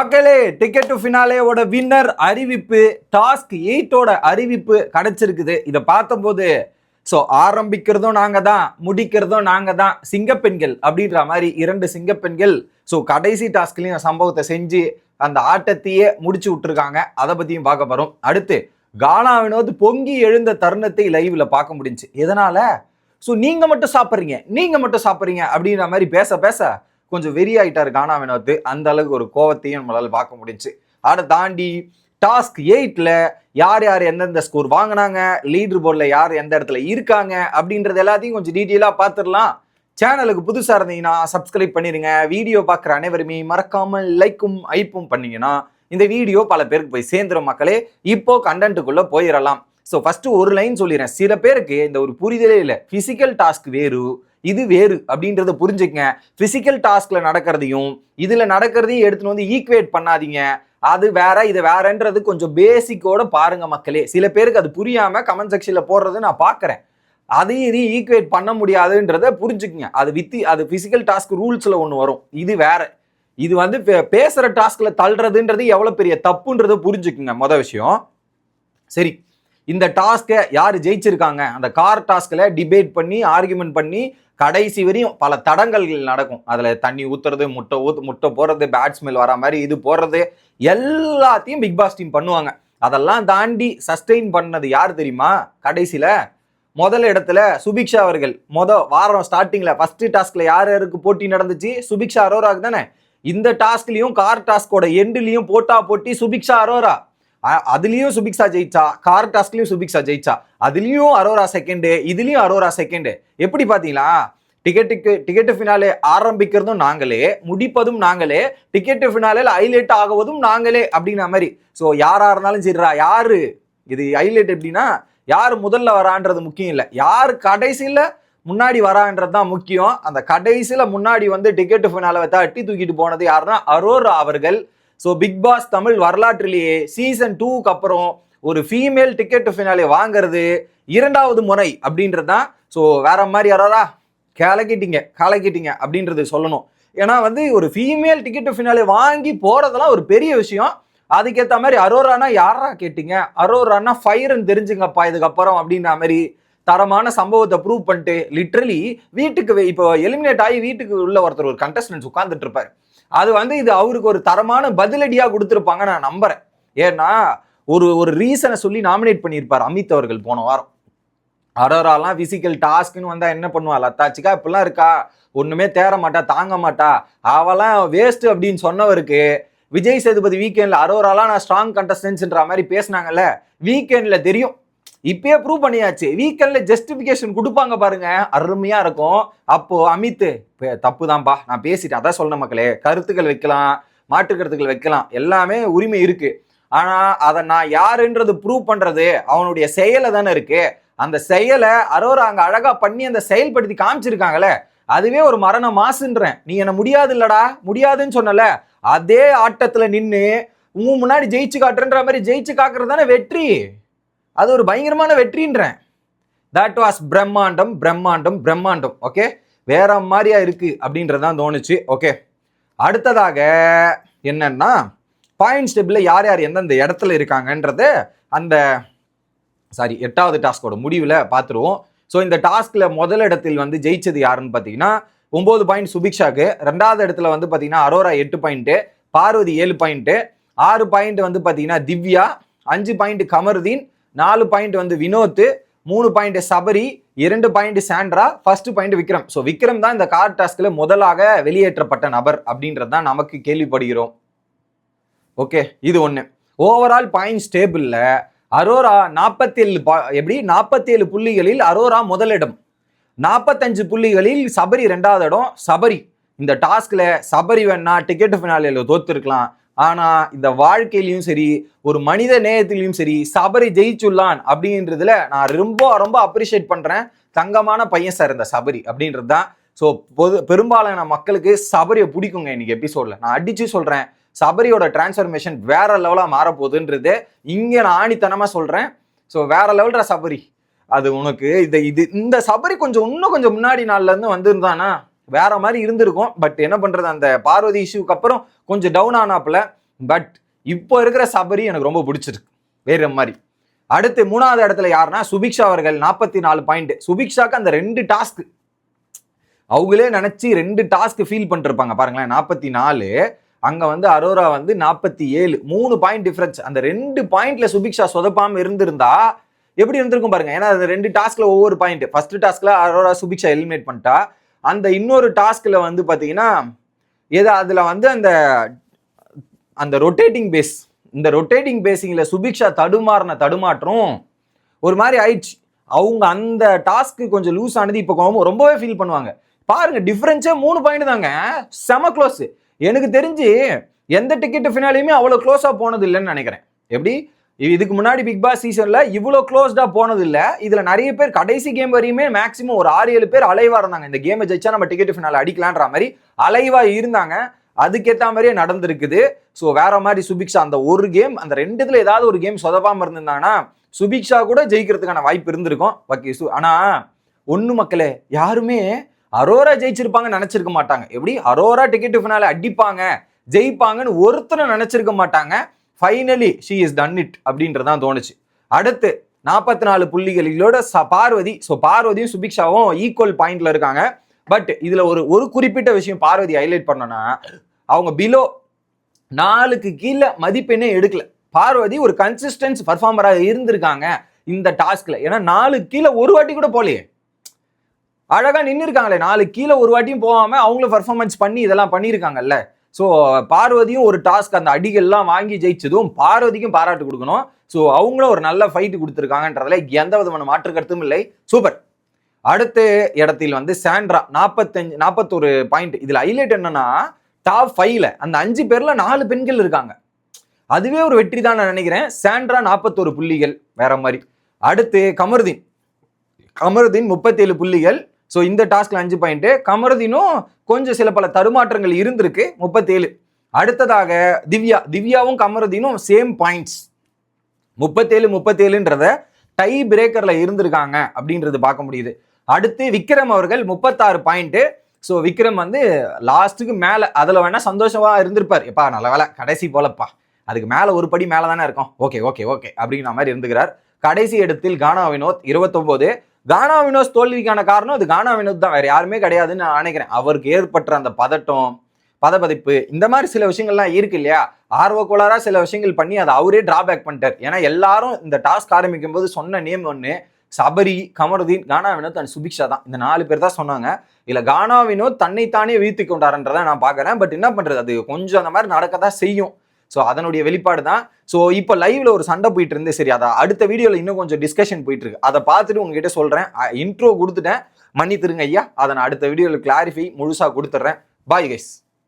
மக்களே, ticket to ஃபினாலேவோட winner அறிவிப்பு, task 8ஓட அறிவிப்பு கிடைச்சிருக்குது. இதை பார்த்தபோது ஆரம்பிக்கிறதும் நாங்க தான், முடிக்கிறதும் நாங்க தான், சிங்கப்பெண்கள் அப்படின்ற மாதிரி 2 சிங்கப்பெண்கள் கடைசி டாஸ்க்லயும் சம்பவத்தை செஞ்சு அந்த ஆட்டத்தையே முடிச்சு விட்டுருக்காங்க. அதை பத்தியும் பார்க்க போறோம். அடுத்து கானா வினோத் பொங்கி எழுந்த தருணத்தை லைவ்ல பார்க்க முடிஞ்சு. எதனால நீங்க மட்டும் சாப்பிட்றீங்க அப்படின்ற மாதிரி பேச பேச கொஞ்சம் வெறி ஆயிட்டாரு கானா வினோத். அந்த அளவுக்கு ஒரு கோவத்தையும் நம்மளால பார்க்க முடிஞ்சு. அதை தாண்டி டாஸ்க் 8ல யார் யார் எந்தெந்த ஸ்கோர் வாங்கினாங்க, லீடர் போர்டில் யார் எந்த இடத்துல இருக்காங்க அப்படின்றது எல்லாத்தையும் கொஞ்சம் டீட்டெயிலாக பார்த்துடலாம். சேனலுக்கு புதுசாக இருந்தீங்கன்னா சப்ஸ்கிரைப் பண்ணிடுங்க. வீடியோ பார்க்குற அனைவருமே மறக்காமல் லைக்கும் ஐப்பும் பண்ணீங்கன்னா இந்த வீடியோ பல பேருக்கு போய் சேர்ந்துடும். மக்களே, இப்போ கண்டென்ட்டுக்குள்ள போயிடலாம். ஃபர்ஸ்ட் ஒரு லைன் சொல்லிடுறேன். சில பேருக்கு இந்த ஒரு புரிதலே இல்லை. பிசிக்கல் டாஸ்க் வேறு, இது வேறு அப்படின்றத புரிஞ்சுக்கங்க. பிசிக்கல் டாஸ்க்ல நடக்கிறதையும் இதுல நடக்கிறதையும் எடுத்துன்னு வந்து ஈக்குவேட் பண்ணாதீங்க. அது வேற இது வேறன்றது கொஞ்சம் பேசிக்கோட பாருங்க மக்களே. சில பேருக்கு அது புரியாம கமெண்ட் செக்ஷன்ல போடுறது நான் பாக்குறேன். அதையும் இதையும் ஈக்குவேட் பண்ண முடியாதுன்றத புரிஞ்சுக்குங்க. அது பிசிக்கல் டாஸ்க் ரூல்ஸ்ல ஒண்ணு வரும். இது வேற. இது வந்து பேசுற டாஸ்க்ல தள்ளுறதுன்றது எவ்வளவு பெரிய தப்புன்றத புரிஞ்சுக்குங்க. மொதல் விஷயம். சரி, இந்த டாஸ்கை யார் ஜெயிச்சிருக்காங்க, அந்த கார் டாஸ்க்ல டிபேட் பண்ணி ஆர்குமெண்ட் பண்ணி கடைசி வரையும் பல தடங்கல்கள் நடக்கும். அதுல தண்ணி ஊத்துறது, முட்டை போடுறது, பேட்ஸ்மெல் வர மாதிரி இது போடுறது, எல்லாத்தையும் பிக் பாஸ் டீம் பண்ணுவாங்க. அதெல்லாம் தாண்டி சஸ்டெயின் பண்ணது யார் தெரியுமா? கடைசியில முதல் இடத்துல சுபிக்ஷா அவர்கள். வாரம் ஸ்டார்டிங்ல ஃபர்ஸ்ட் டாஸ்க்ல யார் யாருக்கு போட்டி நடந்துச்சு? சுபிக்ஷா அரோராக்கு தானே. இந்த டாஸ்க்லயும் கார் டாஸ்கோட எண்ட்லயும் போட்டி சுபிக்ஷா அரோரா. அதுலயும் சுபிக்ஷா ஜெயிச்சா, கார் டாஸ்க்லயும் சுபிக்ஷா ஜெயிச்சா, அதுலயும் அரோரா செகண்ட், இதுலயும் அரோரா செகண்ட். எப்படி பாத்தீங்களா? டிக்கெட்டு ஃபினாலே ஆரம்பிக்கிறதும் நாங்களே, முடிப்பதும் நாங்களே, டிக்கெட்டு ஃபினாலேல ஹைலைட் ஆகுவதும் நாங்களே அப்படிங்கிற மாதிரி. யாரா இருந்தாலும் சரிடா, யாரு இது ஹைலைட் எப்படின்னா யாரு முதல்ல வரான்றது முக்கியம் இல்லை, யாரு கடைசியில முன்னாடி வரான்றது தான் முக்கியம். அந்த கடைசியில முன்னாடி வந்து டிக்கெட்டு ஃபினாலே தட்டி தூக்கிட்டு போனது யாருன்னா அரோரா அவர்கள். பிக் பாஸ் தமிழ் வரலாற்றிலேயே சீசன் 2க்கு அப்புறம் ஒரு ஃபீமேல் டிக்கெட் ஃபினாலே வாங்குறது 2வது முறை அப்படின்றதுதான். வேற மாதிரி அரோரா கலக்கிட்டீங்க அப்படின்றது சொல்லணும். ஏன்னா வந்து ஒரு ஃபீமேல் டிக்கெட் ஃபினாலே வாங்கி போறதெல்லாம் ஒரு பெரிய விஷயம். அதுக்கேற்ற மாதிரி அரோரானா யாரா கேட்டீங்க, அரோரானா ஃபயர்ன்னு தெரிஞ்சுங்கப்பா இதுக்கப்புறம் அப்படின்ற மாதிரி தரமான சம்பவத்தை ப்ரூவ் பண்ணிட்டு லிட்ரலி வீட்டுக்கு இப்போ எலிமினேட் ஆகி வீட்டுக்கு உள்ள ஒருத்தர் ஒரு கண்டஸ்டன்ஸ் உட்கார்ந்துட்டு இருப்பாரு. அது வந்து இது அவருக்கு ஒரு தரமான பதிலடியா கொடுத்துருப்பாங்க நான் நம்புறேன். ஏன்னா ஒரு ரீசனை சொல்லி நாமினேட் பண்ணியிருப்பார் அமித் அவர்கள் போன வாரம். அரோராலாம் பிசிக்கல் டாஸ்க்னு வந்தா என்ன பண்ணுவா, லத்தாச்சிக்கா இப்பெல்லாம் இருக்கா, ஒண்ணுமே தேர மாட்டா, தாங்க மாட்டா, அவெல்லாம் வேஸ்ட் அப்படின்னு சொன்னவருக்கு விஜய் சேதுபதி வீக்கெண்ட்ல அரோராலாம் நான் ஸ்ட்ராங் கண்டஸ்டன்ஸ்ன்ற மாதிரி பேசினாங்கல்ல, வீக்கெண்ட்ல தெரியும். இப்பயே ப்ரூவ் பண்ணியாச்சு. வீக்கெண்ட்ல ஜஸ்டிபிகேஷன் கொடுப்பாங்க பாருங்க, அருமையா இருக்கும். அப்போ அமித் தப்பு தான்ப்பா, நான் பேசிட்டேன், அதான் சொல்ல மக்களே, கருத்துக்கள் வைக்கலாம், மாற்று கருத்துக்கள் வைக்கலாம், எல்லாமே உரிமை இருக்கு. ஆனா அதை நான் யாருன்றது ப்ரூவ் பண்றது அவனுடைய செயலை தானே இருக்கு. அந்த செயலை அரோரா அங்க அழகா பண்ணி அந்த செயல்படுத்தி காமிச்சிருக்காங்களே, அதுவே ஒரு மரண மாசுன்றேன். நீ என்ன முடியாது இல்லடா, முடியாதுன்னு சொன்னல, அதே ஆட்டத்துல நின்று உன் முன்னாடி ஜெயிச்சு காட்டுறன்ற மாதிரி ஜெயிச்சு காக்குறது தானே வெற்றி. அது ஒரு பயங்கரமான வெற்றின்றேன். தட் வாஸ் பிரம்மாண்டம். ஓகே, வேற மாதிரியா இருக்கு அப்படின்றதான் தோணுச்சு. ஓகே, அடுத்ததாக என்னன்னா பாயிண்ட்ஸ் டேபிள்ல யார் யார் எந்தெந்த இடத்துல இருக்காங்கன்றது அந்த 8வது டாஸ்கோட முடிவில் பார்த்துருவோம். இந்த டாஸ்க்ல முதல் இடத்தில் வந்து ஜெயிச்சது யாருன்னு பார்த்தீங்கன்னா 9 பாயிண்ட் சுபிக்ஷாக்கு. 2வது இடத்துல வந்து பார்த்தீங்கன்னா Aurora 8 point, Parvathy 7 point, 6 point வந்து பார்த்தீங்கன்னா திவ்யா, 5 பாயிண்ட் கமருதீன், 4 பாயிண்ட் வந்து Vinoth, 3 point Sabari, 2 point Sandra, 1 point Vikram. Vikram தான் இந்த கார் டாஸ்க்ல முதலாக வெளியேற்றப்பட்ட நபர் அப்படின்றது தான் நமக்கு கேள்விப்படுகிறோம். ஓகே, இது ஒண்ணு. ஓவரால் பாயிண்ட்ஸ் டேபிள்ல அரோரா 47 புள்ளிகளில் அரோரா முதலிடம், 45 புள்ளிகளில் சபரி 2வது இடம். சபரி இந்த டாஸ்க்ல சபரி வேணா டிக்கெட் ஃபினாலேல தோத்துருக்கலாம். ஆனா இந்த வாழ்க்கையிலையும் சரி, ஒரு மனித நேயத்திலையும் சரி, சபரி ஜெயிச்சுள்ளான் அப்படின்றதுல நான் ரொம்ப அப்ரிஷியேட் பண்றேன். தங்கமான பையன் சார் இந்த சபரி அப்படின்றது தான். பெரும்பாலான மக்களுக்கு சபரியை பிடிக்குங்க. இன்னைக்கு எபிசோட்ல நான் அடிச்சு சொல்றேன், சபரியோட டிரான்ஸ்ஃபர்மேஷன் வேற லெவலா மாறப்போகுதுன்றது இங்க நான் ஆணித்தனமா சொல்றேன். வேற லெவல்ற சபரி. அது உனக்கு இந்த சபரி இன்னும் கொஞ்சம் முன்னாடி நாள்ல இருந்து வந்திருந்தானா வேற மாதிரி இருந்திருக்கும். பட் என்ன பண்றது, அந்த பார்வதி இஷ்யூக்கு அப்புறம் கொஞ்சம் டவுன் ஆனாப்புல பட் இப்போ இருக்கிற சபரி எனக்கு ரொம்ப பிடிச்சிருக்கு வேற மாதிரி. அடுத்து 3வது இடத்துல யாருன்னா சுபிக்ஷா அவர்கள் 44 பாயிண்ட். சுபிக்ஷாக்கு அந்த 2 டாஸ்க் அவங்களே நினைச்சு 2 டாஸ்க் ஃபீல் பண்ணிருப்பாங்க பாருங்களேன். 44, அங்க வந்து அரோரா வந்து 47, 3 பாயிண்ட் டிஃபரன்ஸ். அந்த 2 பாயிண்ட்ல சுபிக்ஷா சொதப்பாம இருந்திருந்தா எப்படி இருந்திருக்கும் பாருங்க. ஏன்னா அந்த 2 டாஸ்க்ல ஒவ்வொரு பாயிண்ட். ஃபர்ஸ்ட் டாஸ்க்ல அரோரா சுபிக்ஷா எலிமினேட் பண்ணிட்டா, அந்த இன்னொரு டாஸ்க்ல வந்து பாத்தீங்கன்னா ஏதோ அதுல வந்து அந்த ரொட்டேட்டிங் பேஸ், இந்த ரொட்டேட்டிங் பேசிங்ல சுபிக்ஷா தடுமாற்றம் ஒரு மாதிரி ஆயிடுச்சு. அவங்க அந்த டாஸ்க்கு கொஞ்சம் லூஸ் ஆனது இப்போ ரொம்பவே ஃபீல் பண்ணுவாங்க. பாருங்க டிஃபரன்ஸே 3 பாயிண்ட் தாங்க, செம க்ளோஸ். எனக்கு தெரிஞ்சு எந்த டிக்கெட் ஃபினாலையுமே அவ்வளவு க்ளோஸா போனது இல்லைன்னு நினைக்கிறேன். எப்படி இதுக்கு முன்னாடி பிக் பாஸ் சீசன்ல இவ்வளவு க்ளோஸ்டா போனது இல்ல. இதுல நிறைய பேர் கடைசி கேம் வரையுமே மேக்சிமம் ஒரு 6-7 பேர் அலைவா இருந்தாங்க. இந்த கேமை ஜெயிச்சா நம்ம டிக்கெட் ஃபினால அடிக்கலான்ற மாதிரி அலைவா இருந்தாங்க. அதுக்கேற்ற மாதிரியே நடந்திருக்குது. ஸோ வேற மாதிரி சுபிக்ஷா அந்த ஒரு கேம், அந்த 2 ஏதாவது ஒரு கேம் சொதப்பாம இருந்திருந்தாங்கன்னா சுபிக்ஷா கூட ஜெயிக்கிறதுக்கான வாய்ப்பு இருந்திருக்கும். ஓகே, ஆனா ஒண்ணு மக்களே, யாருமே அரோரா ஜெயிச்சிருப்பாங்கன்னு நினைச்சிருக்க மாட்டாங்க. எப்படி அரோரா டிக்கெட் ஃபினால அடிப்பாங்க ஜெயிப்பாங்கன்னு ஒருத்தரும் நினைச்சிருக்க மாட்டாங்க. Finally she is done it அப்படின்றதான் தோணுச்சு. அடுத்து 44 புள்ளிகளோட பார்வதி. ஸோ பார்வதியும் சுபிக்ஷாவும் ஈக்குவல் பாயிண்ட்ல இருக்காங்க. பட் இதுல ஒரு குறிப்பிட்ட விஷயம் பார்வதி ஹைலைட் பண்ணனா, அவங்க பிலோ 4க்கு கீழே மதிப்பெண்ணே எடுக்கல. பார்வதி ஒரு கன்சிஸ்டன்ஸ் பர்ஃபார்மரா இருந்திருக்காங்க இந்த டாஸ்க்ல. ஏன்னா 4க்கு கீழே ஒரு வாட்டி கூட போலையே, அழகா நின்று இருக்காங்களே. 4க்கு கீழே ஒரு வாட்டியும் போகாம அவங்களும் பர்ஃபார்மன்ஸ் பண்ணி இதெல்லாம் பண்ணியிருக்காங்கல்ல. ஸோ பார்வதியும் ஒரு டாஸ்க் அந்த அடிகள்லாம் வாங்கி ஜெயிச்சதும் பார்வதிக்கும் பாராட்டு கொடுக்கணும். ஸோ அவங்களும் ஒரு நல்ல ஃபைட் கொடுத்துருக்காங்கன்றதுல எந்த விதமான மாற்று கருத்தும் இல்லை. சூப்பர். அடுத்த இடத்தில் வந்து சாண்ட்ரா 41 பாயிண்ட். இதுல ஹைலைட் என்னன்னா டாப் 5ல அந்த 5 பேர்ல 4 பெண்கள் இருக்காங்க. அதுவே ஒரு வெற்றி தான் நான் நினைக்கிறேன். சாண்ட்ரா 41 புள்ளிகள் வேற மாதிரி. அடுத்து கமருதீன் 37 புள்ளிகள். ஸோ இந்த டாஸ்க்ல 5 பாயிண்ட். கமருதீனும் கொஞ்சம் சில பல தடுமாற்றங்கள் இருந்திருக்கு, 37. அடுத்ததாக திவ்யாவும் கமருதீனும் சேம் பாயிண்ட்ஸ் 37-37ன்றத டை பிரேக்கர்ல இருந்திருக்காங்க அப்படின்றது பார்க்க முடியுது. அடுத்து விக்ரம் அவர்கள் 36 பாயிண்ட். ஸோ விக்ரம் வந்து லாஸ்ட்டுக்கு மேல, அதுல வேணா சந்தோஷமா இருந்திருப்பார். எப்பா நல்ல வேலை கடைசி போலப்பா, அதுக்கு மேல ஒரு படி மேல தானே இருக்கும், ஓகே ஓகே ஓகே அப்படிங்கிற மாதிரி இருந்துக்கிறார். கடைசி இடத்தில் கானா வினோத் 29. கானா வினோத் தோல்விக்கான காரணம் அது கானா வினோத் தான், வேற யாருமே கிடையாதுன்னு நான் நினைக்கிறேன். அவருக்கு ஏற்பட்ட அந்த பதப்பதிப்பு இந்த மாதிரி சில விஷயங்கள்லாம் இருக்கு இல்லையா, ஆர்வ கோளாரா சில விஷயங்கள் பண்ணி அதை அவரே டிராபேக் பண்ணிட்டார். ஏன்னா எல்லாரும் இந்த டாஸ்க் ஆரம்பிக்கும் போது சொன்ன நேம் ஒன்று சபரி, கமருதீன், கானா வினோத் அண்ட் சுபிக்ஷா தான். இந்த 4 பேர் தான் சொன்னாங்க. இல்ல கானா வினோத் தன்னைத்தானே வீழ்த்தி கொண்டாருன்றதை நான் பாக்குறேன். பட் என்ன பண்றது, அது கொஞ்சம் அந்த மாதிரி நடக்கதான் செய்யும். ஸோ அதனுடைய வெளிப்பாடு தான். ஸோ இப்போ லைவ்ல ஒரு சண்டை போயிட்டு இருந்து, சரி அதை அடுத்த வீடியோல இன்னும் கொஞ்சம் டிஸ்கஷன் போயிட்டு இருக்கு, அதை பார்த்துட்டு உங்ககிட்ட சொல்றேன். இன்ட்ரோ கொடுத்துட்டேன், மன்னித்துருங்க ஐயா. அதை நான் அடுத்த வீடியோல கிளாரிஃபை முழுசா கொடுத்துட்றேன். Bye guys.